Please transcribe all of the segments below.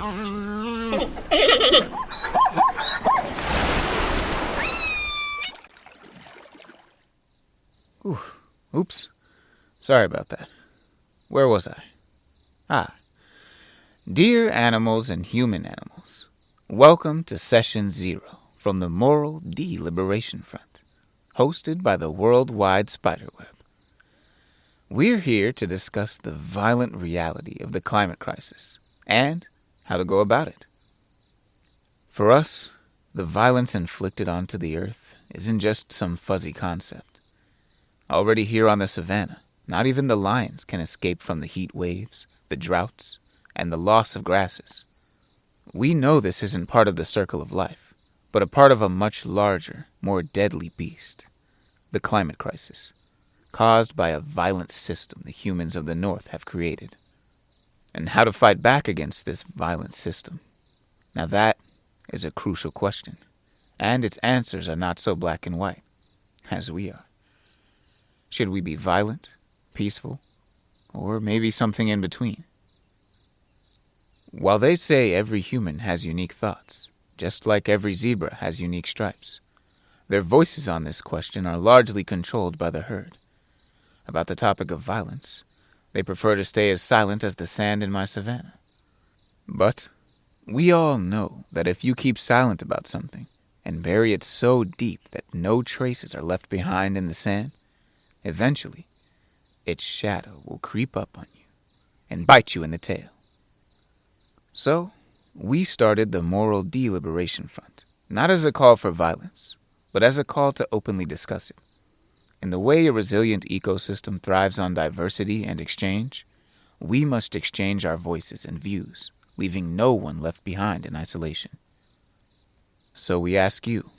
Oops. Sorry about that. Where was I? Dear animals and human animals, welcome to Session 0 from the Moral Deliberation Front, hosted by the Worldwide Spiderweb. We're here to discuss the violent reality of the climate crisis and how to go about it. For us, the violence inflicted onto the earth isn't just some fuzzy concept. Already here on the savannah, not even the lions can escape from the heat waves, the droughts, and the loss of grasses. We know this isn't part of the circle of life, but a part of a much larger, more deadly beast, the climate crisis, caused by a violent system the humans of the North have created. And how to fight back against this violent system? Now that is a crucial question, and its answers are not so black and white, as we are. Should we be violent, peaceful, or maybe something in between? While they say every human has unique thoughts, just like every zebra has unique stripes, their voices on this question are largely controlled by the herd. About the topic of violence, they prefer to stay as silent as the sand in my savannah. But we all know that if you keep silent about something and bury it so deep that no traces are left behind in the sand, eventually its shadow will creep up on you and bite you in the tail. So, we started the Moral Deliberation Front, not as a call for violence, but as a call to openly discuss it. In the way a resilient ecosystem thrives on diversity and exchange, we must exchange our voices and views, leaving no one left behind in isolation. So we ask you,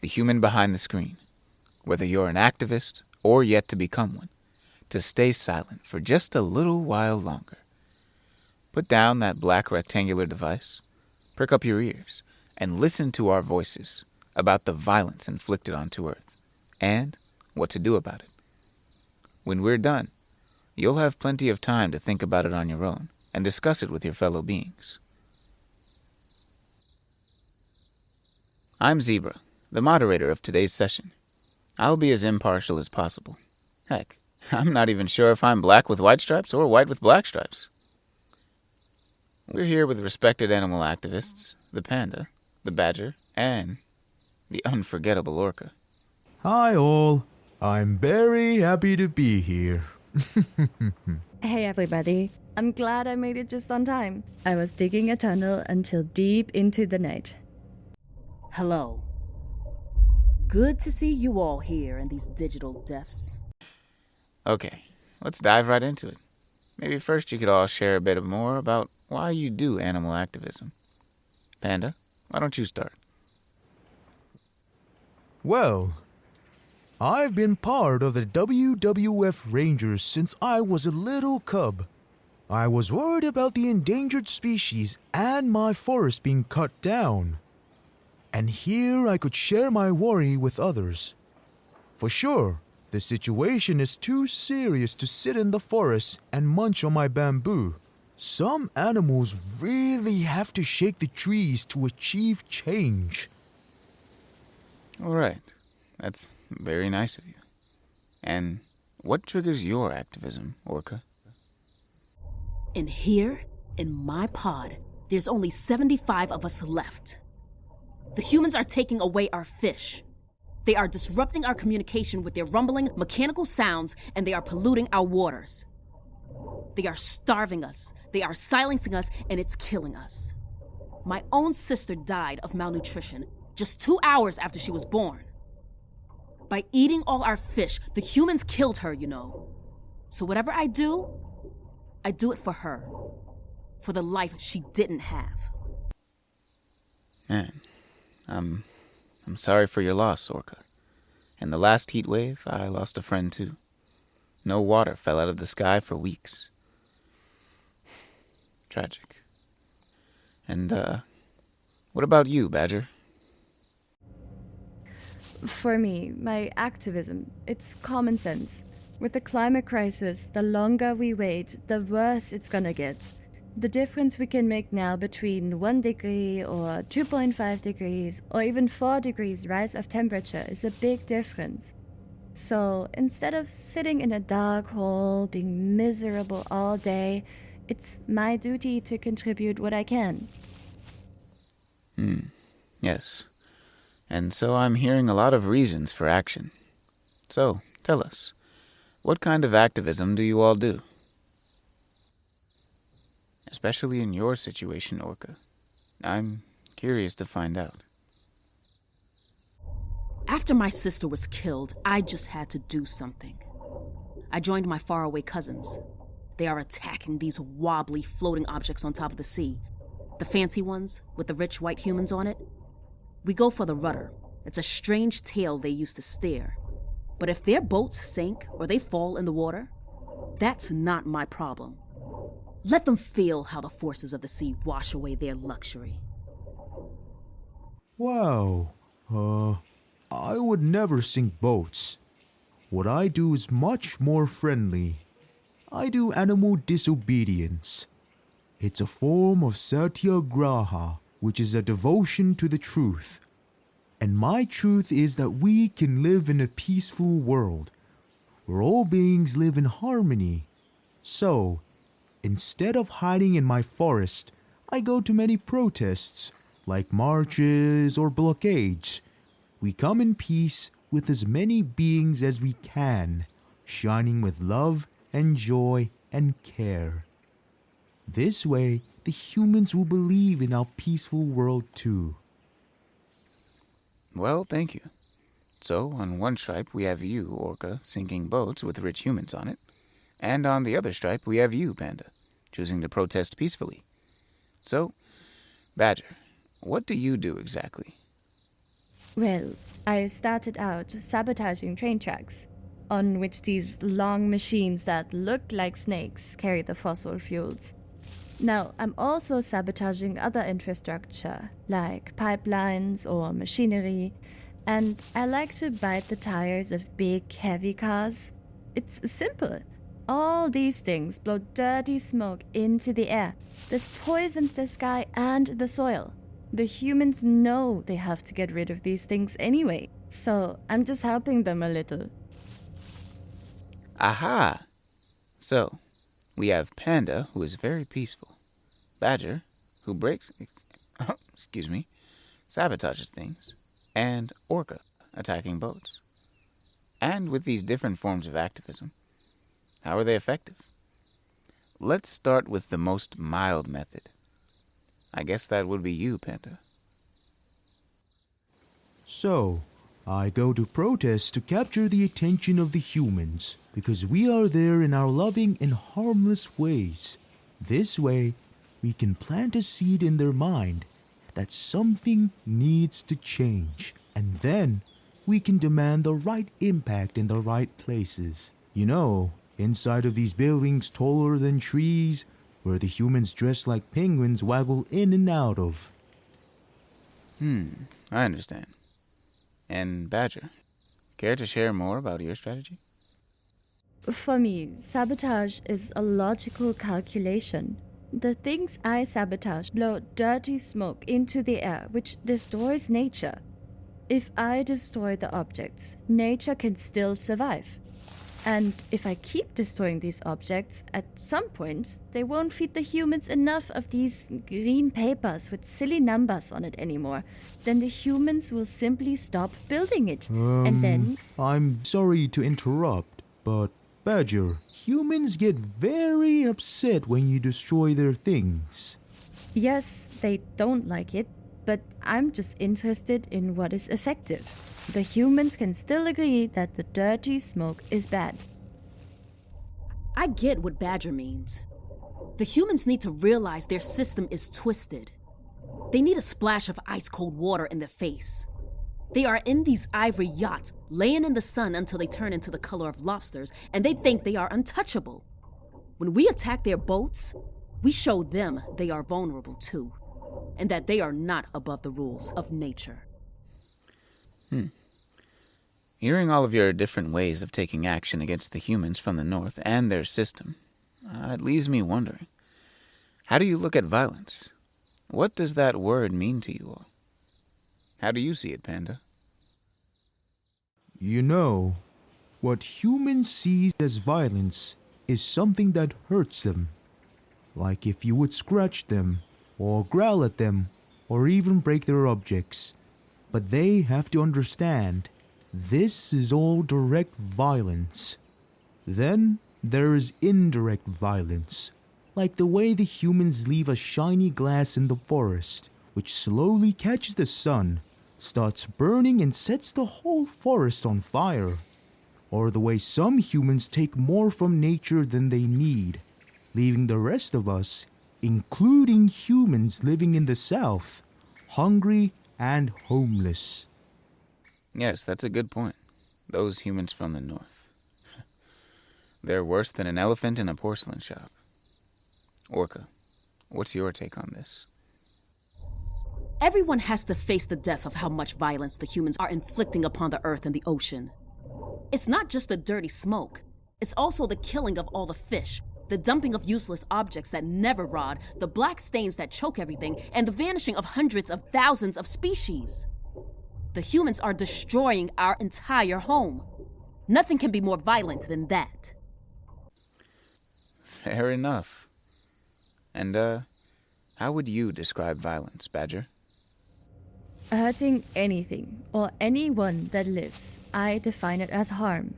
the human behind the screen, whether you're an activist or yet to become one, to stay silent for just a little while longer. Put down that black rectangular device, prick up your ears, and listen to our voices about the violence inflicted onto Earth, and what to do about it. When we're done, you'll have plenty of time to think about it on your own and discuss it with your fellow beings. I'm Zebra, the moderator of today's session. I'll be as impartial as possible. Heck, I'm not even sure if I'm black with white stripes or white with black stripes. We're here with respected animal activists, the panda, the badger, and the unforgettable orca. Hi all, I'm very happy to be here. Hey everybody, I'm glad I made it just on time. I was digging a tunnel until deep into the night. Hello. Good to see you all here in these digital deaths. Okay, let's dive right into it. Maybe first you could all share a bit more about why you do animal activism. Panda, why don't you start? Well, I've been part of the WWF Rangers since I was a little cub. I was worried about the endangered species and my forest being cut down. And here I could share my worry with others. For sure, the situation is too serious to sit in the forest and munch on my bamboo. Some animals really have to shake the trees to achieve change. All right, that's very nice of you. And what triggers your activism, Orca? And here, in my pod, there's only 75 of us left. The humans are taking away our fish. They are disrupting our communication with their rumbling mechanical sounds, and they are polluting our waters. They are starving us, they are silencing us, and it's killing us. My own sister died of malnutrition just 2 hours after she was born. By eating all our fish, the humans killed her, you know. So whatever I do it for her. For the life she didn't have. Man, I'm sorry for your loss, Orca. In the last heat wave, I lost a friend too. No water fell out of the sky for weeks. Tragic. And, what about you, Badger? For me, my activism, it's common sense. With the climate crisis, the longer we wait, the worse it's gonna get. The difference we can make now between 1 degree or 2.5 degrees or even 4 degrees rise of temperature is a big difference. So instead of sitting in a dark hole being miserable all day, it's my duty to contribute what I can. Yes. And so I'm hearing a lot of reasons for action. So, tell us, what kind of activism do you all do? Especially in your situation, Orca. I'm curious to find out. After my sister was killed, I just had to do something. I joined my faraway cousins. They are attacking these wobbly, floating objects on top of the sea. The fancy ones, with the rich white humans on it. We go for the rudder. It's a strange tale they used to steer. But if their boats sink or they fall in the water, that's not my problem. Let them feel how the forces of the sea wash away their luxury. Wow. I would never sink boats. What I do is much more friendly. I do animal disobedience. It's a form of satyagraha, which is a devotion to the truth. And my truth is that we can live in a peaceful world, where all beings live in harmony. So, instead of hiding in my forest, I go to many protests, like marches or blockades. We come in peace with as many beings as we can, shining with love and joy and care. This way, the humans will believe in our peaceful world too. Well, thank you. So, on one stripe we have you, Orca, sinking boats with rich humans on it. And on the other stripe we have you, Panda, choosing to protest peacefully. So, Badger, what do you do exactly? Well, I started out sabotaging train tracks, on which these long machines that look like snakes carry the fossil fuels. Now, I'm also sabotaging other infrastructure, like pipelines or machinery, and I like to bite the tires of big, heavy cars. It's simple. All these things blow dirty smoke into the air. This poisons the sky and the soil. The humans know they have to get rid of these things anyway, so I'm just helping them a little. Aha! So, we have Panda, who is very peaceful. Badger, who sabotages things. And Orca, attacking boats. And with these different forms of activism, how are they effective? Let's start with the most mild method. I guess that would be you, Panda. So, I go to protest to capture the attention of the humans, because we are there in our loving and harmless ways. This way, we can plant a seed in their mind that something needs to change, and then we can demand the right impact in the right places. You know, inside of these buildings taller than trees, where the humans dressed like penguins waggle in and out of. I understand. And Badger, care to share more about your strategy? For me, sabotage is a logical calculation. The things I sabotage blow dirty smoke into the air, which destroys nature. If I destroy the objects, nature can still survive. And if I keep destroying these objects, at some point, they won't feed the humans enough of these green papers with silly numbers on it anymore. Then the humans will simply stop building it. And then... I'm sorry to interrupt, but Badger, humans get very upset when you destroy their things. Yes, they don't like it, but I'm just interested in what is effective. The humans can still agree that the dirty smoke is bad. I get what Badger means. The humans need to realize their system is twisted. They need a splash of ice-cold water in their face. They are in these ivory yachts, laying in the sun until they turn into the color of lobsters, and they think they are untouchable. When we attack their boats, we show them they are vulnerable too, and that they are not above the rules of nature. Hearing all of your different ways of taking action against the humans from the north and their system, it leaves me wondering, How do you look at violence? What does that word mean to you all? How do you see it, Panda? You know, what humans see as violence is something that hurts them. Like if you would scratch them, or growl at them, or even break their objects. But they have to understand, this is all direct violence. Then there is indirect violence, like the way the humans leave a shiny glass in the forest, which slowly catches the sun, starts burning and sets the whole forest on fire. Or the way some humans take more from nature than they need, leaving the rest of us, including humans living in the south, hungry and homeless. Yes, that's a good point. Those humans from the north. They're worse than an elephant in a porcelain shop. Orca, what's your take on this? Everyone has to face the death of how much violence the humans are inflicting upon the earth and the ocean. It's not just the dirty smoke. It's also the killing of all the fish, the dumping of useless objects that never rot, the black stains that choke everything, and the vanishing of hundreds of thousands of species. The humans are destroying our entire home. Nothing can be more violent than that. Fair enough. And, how would you describe violence, Badger? Hurting anything or anyone that lives, I define it as harm.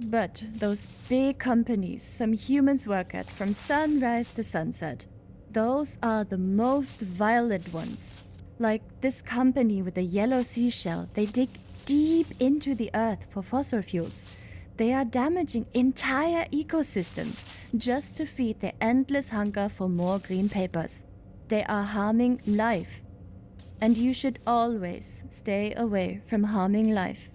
But those big companies some humans work at from sunrise to sunset, those are the most violent ones. Like this company with the yellow seashell, they dig deep into the earth for fossil fuels. They are damaging entire ecosystems just to feed their endless hunger for more green papers. They are harming life. And you should always stay away from harming life.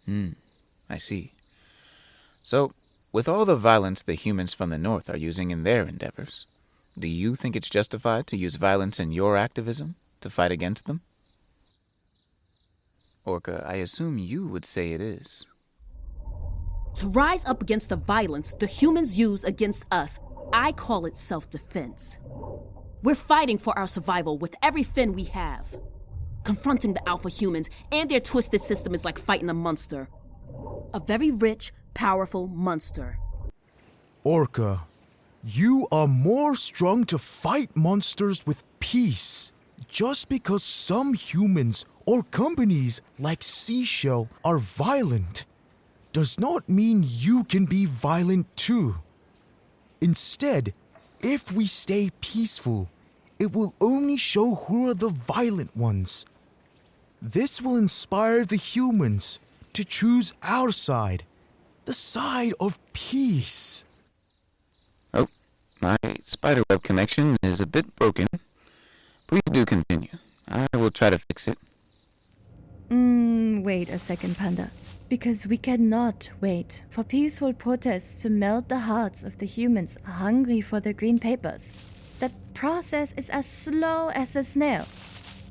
I see. So, with all the violence the humans from the north are using in their endeavors, do you think it's justified to use violence in your activism to fight against them? Orca, I assume you would say it is. To rise up against the violence the humans use against us, I call it self-defense. We're fighting for our survival with every fin we have. Confronting the alpha humans and their twisted system is like fighting a monster. A very rich, powerful monster. Orca, you are more strong to fight monsters with peace. Just because some humans or companies like Seashell are violent does not mean you can be violent too. Instead, if we stay peaceful, it will only show who are the violent ones. This will inspire the humans to choose our side, the side of peace. Oh, my spiderweb connection is a bit broken. Please do continue. I will try to fix it. Wait a second, Panda. Because we cannot wait for peaceful protests to melt the hearts of the humans hungry for the green papers. That process is as slow as a snail.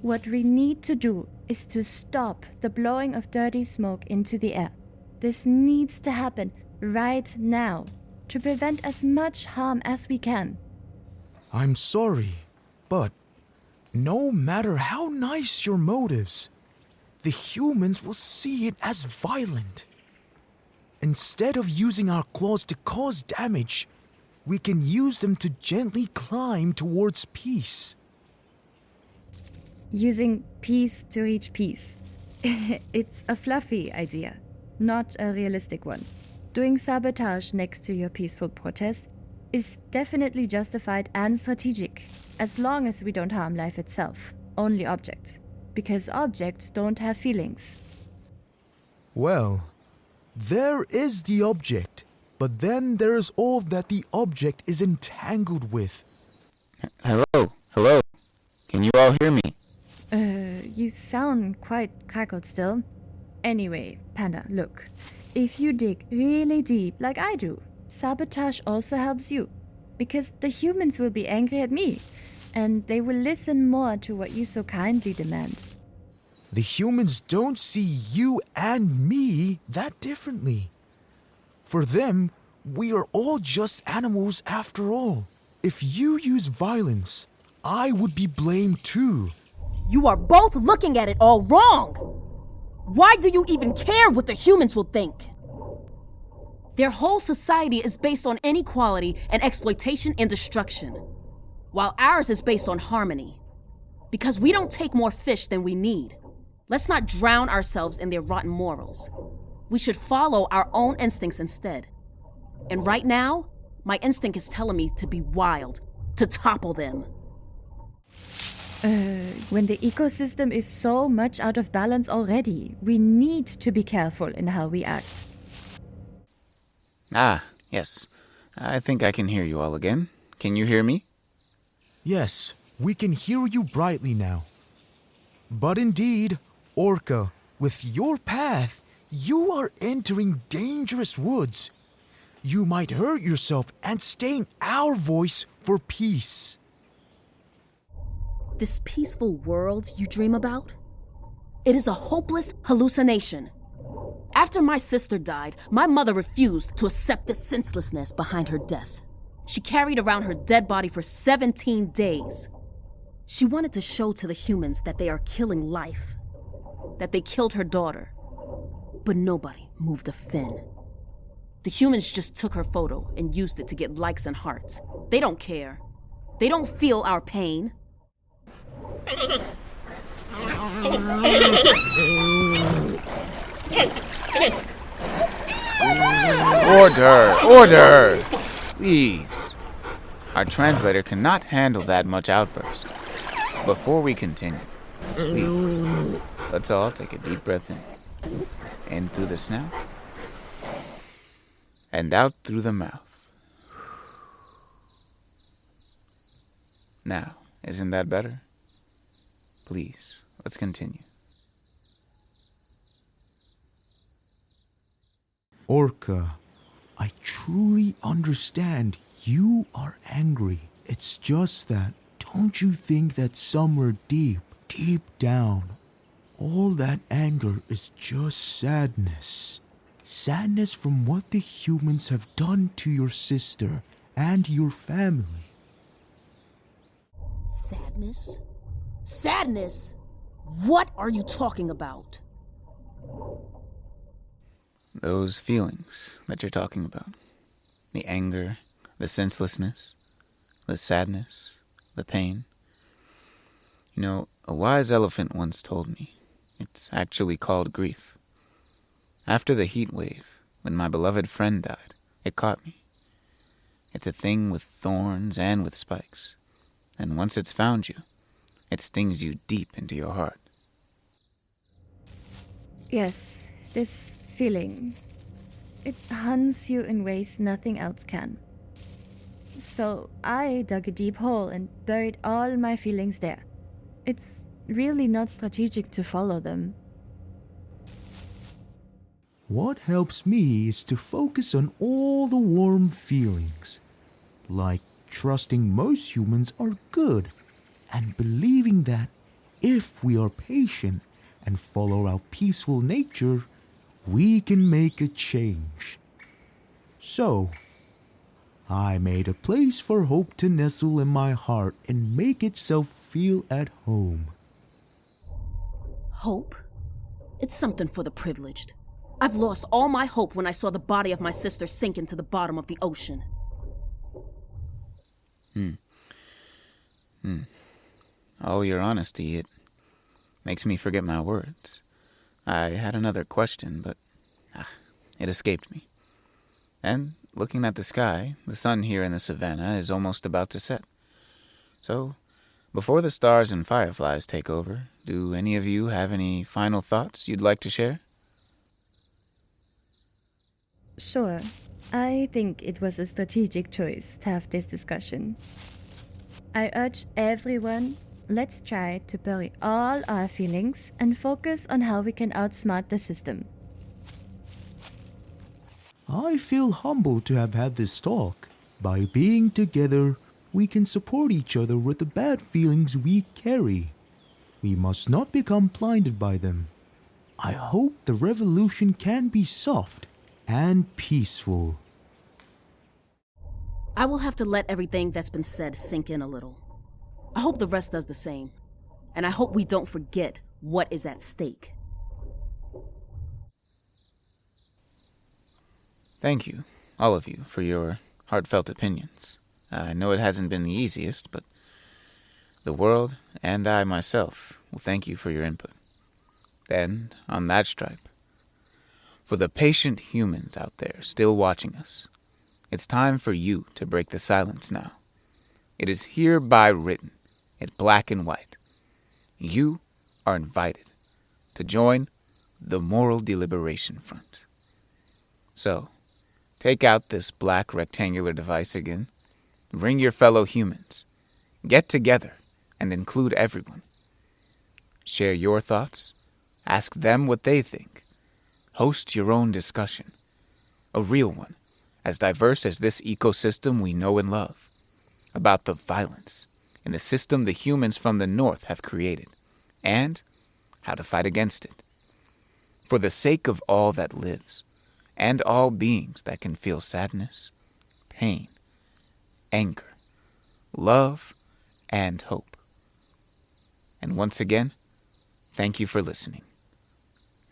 What we need to do is to stop the blowing of dirty smoke into the air. This needs to happen right now to prevent as much harm as we can. I'm sorry, but no matter how nice your motives, the humans will see it as violent. Instead of using our claws to cause damage, we can use them to gently climb towards peace. Using peace to reach peace. It's a fluffy idea, not a realistic one. Doing sabotage next to your peaceful protest is definitely justified and strategic, as long as we don't harm life itself, only objects, because objects don't have feelings. Well, there is the object, but then there is all that the object is entangled with. Hello? Can you all hear me? You sound quite crackled still. Anyway, Panda, look. If you dig really deep like I do, sabotage also helps you. Because the humans will be angry at me, and they will listen more to what you so kindly demand. The humans don't see you and me that differently. For them, we are all just animals after all. If you use violence, I would be blamed too. You are both looking at it all wrong! Why do you even care what the humans will think? Their whole society is based on inequality and exploitation and destruction, while ours is based on harmony. Because we don't take more fish than we need. Let's not drown ourselves in their rotten morals. We should follow our own instincts instead. And right now, my instinct is telling me to be wild, to topple them. When the ecosystem is so much out of balance already, we need to be careful in how we act. Ah, yes. I think I can hear you all again. Can you hear me? Yes, we can hear you brightly now. But indeed, Orca, with your path, you are entering dangerous woods. You might hurt yourself and stain our voice for peace. This peaceful world you dream about? It is a hopeless hallucination. After my sister died, my mother refused to accept the senselessness behind her death. She carried around her dead body for 17 days. She wanted to show to the humans that they are killing life, that they killed her daughter. But nobody moved a fin. The humans just took her photo and used it to get likes and hearts. They don't care. They don't feel our pain. Order! Order! Please. Our translator cannot handle that much outburst. Before we continue, please, let's all take a deep breath in. In through the snout, and out through the mouth. Now, isn't that better? Please, let's continue. Orca, I truly understand you are angry. It's just that, don't you think that somewhere deep down, all that anger is just sadness? Sadness from what the humans have done to your sister and your family. Sadness? Sadness? What are you talking about? Those feelings that you're talking about. The anger, the senselessness, the sadness, the pain. You know, a wise elephant once told me, it's actually called grief. After the heat wave, when my beloved friend died, it caught me. It's a thing with thorns and with spikes. And once it's found you, it stings you deep into your heart. Yes, this feeling. It hunts you in ways nothing else can. So I dug a deep hole and buried all my feelings there. It's really not strategic to follow them. What helps me is to focus on all the warm feelings, like trusting most humans are good, and believing that if we are patient and follow our peaceful nature, we can make a change. So, I made a place for hope to nestle in my heart and make itself feel at home. Hope? It's something for the privileged. I've lost all my hope when I saw the body of my sister sink into the bottom of the ocean. All your honesty, it makes me forget my words. I had another question, but it escaped me. And looking at the sky, the sun here in the savannah is almost about to set. So, before the stars and fireflies take over, do any of you have any final thoughts you'd like to share? Sure, I think it was a strategic choice to have this discussion. I urge everyone, let's try to bury all our feelings and focus on how we can outsmart the system. I feel humbled to have had this talk. By being together, we can support each other with the bad feelings we carry. We must not become blinded by them. I hope the revolution can be soft and peaceful. I will have to let everything that's been said sink in a little. I hope the rest does the same. And I hope we don't forget what is at stake. Thank you, all of you, for your heartfelt opinions. I know it hasn't been the easiest, but the world, and I myself, will thank you for your input. And, on that stripe, for the patient humans out there still watching us, it's time for you to break the silence now. It is hereby written, in black and white. You are invited to join the Moral Deliberation Front. So, take out this black rectangular device again. Bring your fellow humans. Get together and include everyone. Share your thoughts. Ask them what they think. Host your own discussion. A real one, as diverse as this ecosystem we know and love. About the violence in the system the humans from the north have created, and how to fight against it. For the sake of all that lives, and all beings that can feel sadness, pain, anger, love, and hope. And once again, thank you for listening.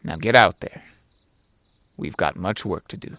Now get out there. We've got much work to do.